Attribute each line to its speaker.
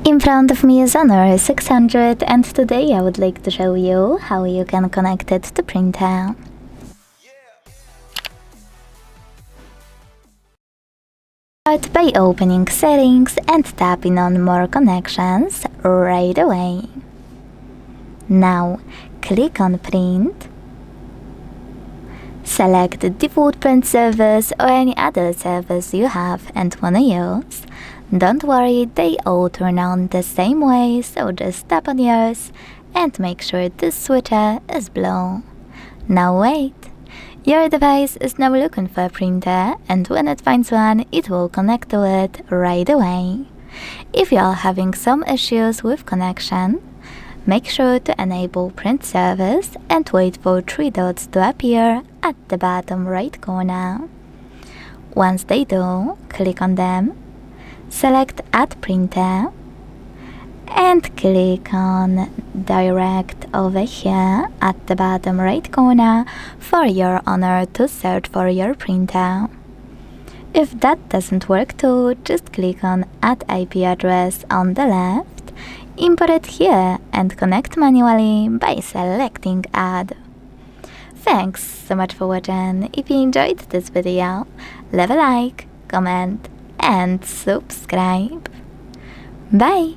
Speaker 1: In front of me is Honor 600, and today I would like to show you how you can connect it to printer. Start by opening settings and tapping on more connections right away. Now click on print. Select the default print service or any other service you have and wanna use. Don't worry, they all turn on the same way, so just tap on yours and make sure this switcher is blue. Now wait. Your device is now looking for a printer, and when it finds one, it will connect to it right away. If you are having some issues with connection, make sure to enable print service and wait for 3 dots to appear at the bottom right corner. Once they do, click on them, select Add Printer, and click on Direct over here at the bottom right corner for your Honor to search for your printer. If that doesn't work too, just click on Add IP address on the left, import it here and connect manually by selecting Add. Thanks so much for watching. If you enjoyed this video, leave a like, comment and subscribe. Bye!